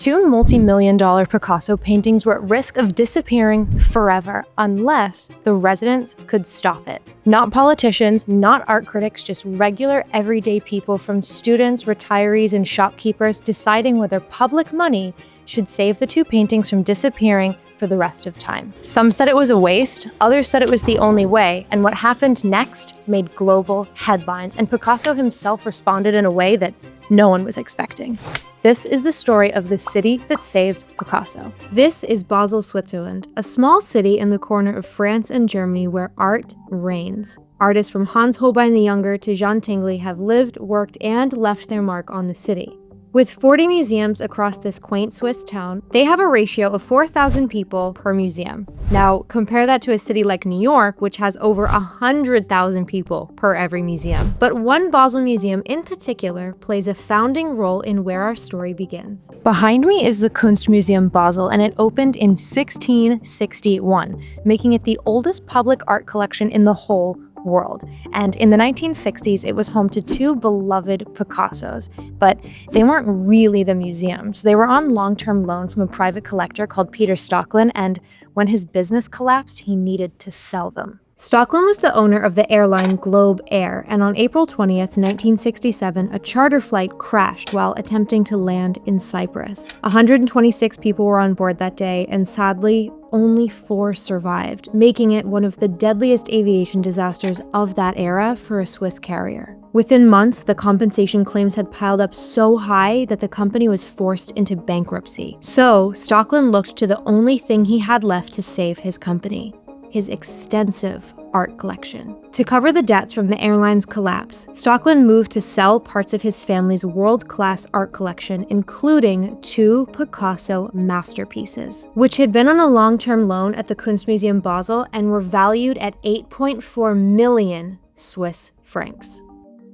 two multi-million-dollar Picasso paintings were at risk of disappearing forever unless the residents could stop it. Not politicians, not art critics, just regular everyday people, from students, retirees, and shopkeepers, deciding whether public money should save the two paintings from disappearing for the rest of time. Some said it was a waste, others said it was the only way, and what happened next made global headlines, and Picasso himself responded in a way that no one was expecting. This is the story of the city that saved Picasso. This is Basel, Switzerland, a small city in the corner of France and Germany where art reigns. Artists from Hans Holbein the Younger to Jean Tinguely have lived, worked, and left their mark on the city. With 40 museums across this quaint Swiss town, they have a ratio of 4,000 people per museum. Now, compare that to a city like New York, which has over 100,000 people per every museum. But one Basel museum in particular plays a founding role in where our story begins. Behind me is the Kunstmuseum Basel, and it opened in 1661, making it the oldest public art collection in the whole world. And in the 1960s, it was home to two beloved Picassos, but they weren't really the museums. They were on long-term loan from a private collector called Peter Stocklin, and when his business collapsed, he needed to sell them. Stocklin was the owner of the airline Globe Air, and on April 20th, 1967, a charter flight crashed while attempting to land in Cyprus. 126 people were on board that day, and sadly, only 4 survived, making it one of the deadliest aviation disasters of that era for a Swiss carrier. Within months, the compensation claims had piled up so high that the company was forced into bankruptcy. So, Stocklin looked to the only thing he had left to save his company: his extensive art collection. To cover the debts from the airline's collapse, Stocklin moved to sell parts of his family's world-class art collection, including 2 Picasso masterpieces, which had been on a long-term loan at the Kunstmuseum Basel and were valued at 8.4 million Swiss francs.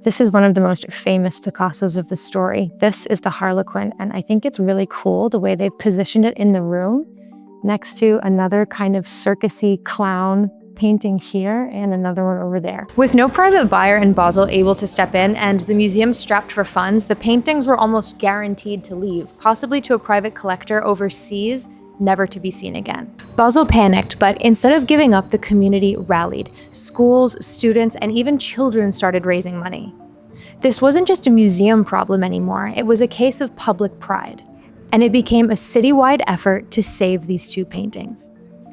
This is one of the most famous Picassos of the story. This is the Harlequin, and I think it's really cool the way they've positioned it in the room, next to another kind of circusy clown painting here and another one over there. With no private buyer in Basel able to step in and the museum strapped for funds, the paintings were almost guaranteed to leave, possibly to a private collector overseas, never to be seen again. Basel panicked, but instead of giving up, the community rallied. Schools, students, and even children started raising money. This wasn't just a museum problem anymore, it was a case of public pride. And it became a citywide effort to save these 2 paintings.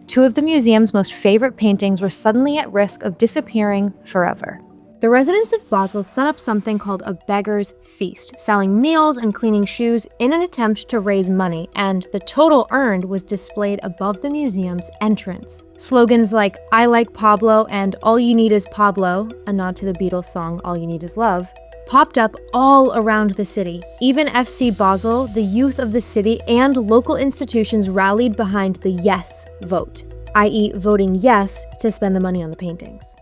2 of the museum's most favorite paintings were suddenly at risk of disappearing forever. The residents of Basel set up something called a beggar's feast, selling meals and cleaning shoes in an attempt to raise money, and the total earned was displayed above the museum's entrance. Slogans like "I like Pablo" and "All you need is Pablo," a nod to the Beatles song "All You Need Is Love," popped up all around the city. Even FC Basel, the youth of the city, and local institutions rallied behind the yes vote, i.e. voting yes to spend the money on the paintings.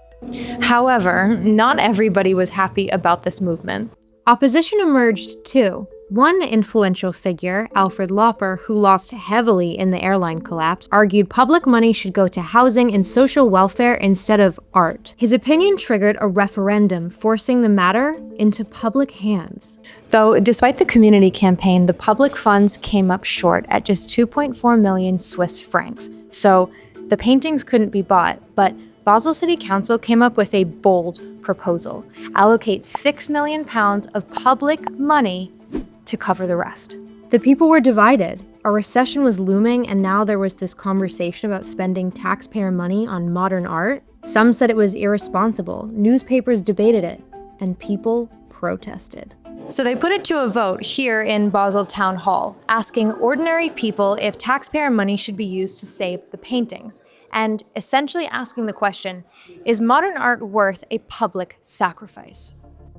However, not everybody was happy about this movement. Opposition emerged too. One influential figure, Alfred Lauper, who lost heavily in the airline collapse, argued public money should go to housing and social welfare instead of art. His opinion triggered a referendum, forcing the matter into public hands. Though, despite the community campaign, the public funds came up short at just 2.4 million Swiss francs. So, the paintings couldn't be bought, but Basel City Council came up with a bold proposal: allocate £6 million of public money to cover the rest. The people were divided. A recession was looming, and now there was this conversation about spending taxpayer money on modern art. Some said it was irresponsible, newspapers debated it, and people protested. So they put it to a vote here in Basel Town Hall, asking ordinary people if taxpayer money should be used to save the paintings, and essentially asking the question, is modern art worth a public sacrifice?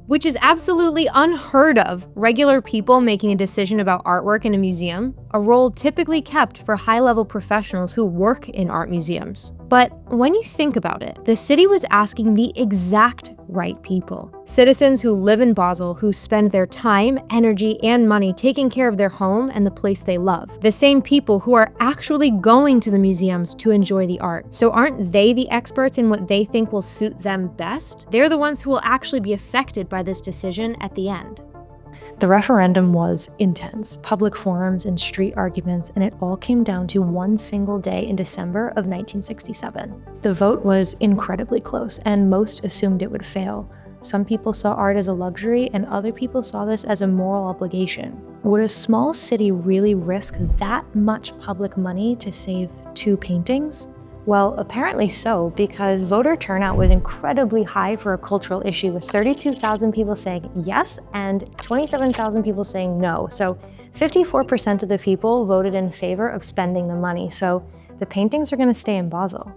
Which is absolutely unheard of, regular people making a decision about artwork in a museum, a role typically kept for high-level professionals who work in art museums. But when you think about it, the city was asking the exact right people. Citizens who live in Basel, who spend their time, energy, and money taking care of their home and the place they love. The same people who are actually going to the museums to enjoy the art. So aren't they the experts in what they think will suit them best? They're the ones who will actually be affected by this decision at the end. The referendum was intense, public forums and street arguments, and it all came down to one single day in December of 1967. The vote was incredibly close, and most assumed it would fail. Some people saw art as a luxury, and other people saw this as a moral obligation. Would a small city really risk that much public money to save 2 paintings? Well, apparently so, because voter turnout was incredibly high for a cultural issue, with 32,000 people saying yes and 27,000 people saying no. So 54% of the people voted in favor of spending the money. So the paintings are going to stay in Basel.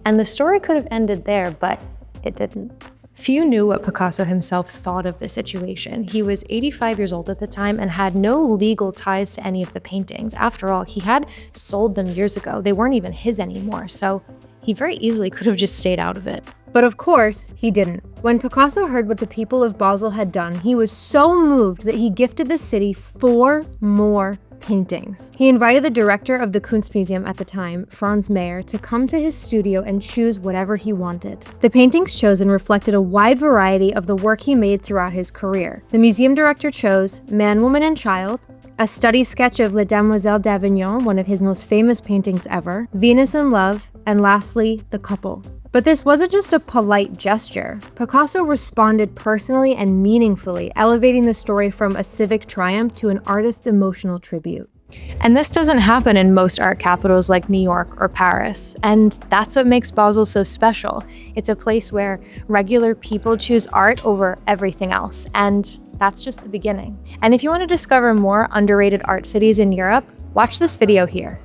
And the story could have ended there, but it didn't. Few knew what Picasso himself thought of the situation. He was 85 years old at the time and had no legal ties to any of the paintings. After all, he had sold them years ago. They weren't even his anymore, so he very easily could have just stayed out of it. But of course, he didn't. When Picasso heard what the people of Basel had done, he was so moved that he gifted the city 4 more paintings. He invited the director of the Kunstmuseum at the time, Franz Mayer, to come to his studio and choose whatever he wanted. The paintings chosen reflected a wide variety of the work he made throughout his career. The museum director chose Man, Woman, and Child, a study sketch of Les Demoiselles d'Avignon, one of his most famous paintings ever, Venus in Love, and lastly, The Couple. But this wasn't just a polite gesture. Picasso responded personally and meaningfully, elevating the story from a civic triumph to an artist's emotional tribute. And this doesn't happen in most art capitals like New York or Paris, and that's what makes Basel so special. It's a place where regular people choose art over everything else, and that's just the beginning. And if you want to discover more underrated art cities in Europe, watch this video here.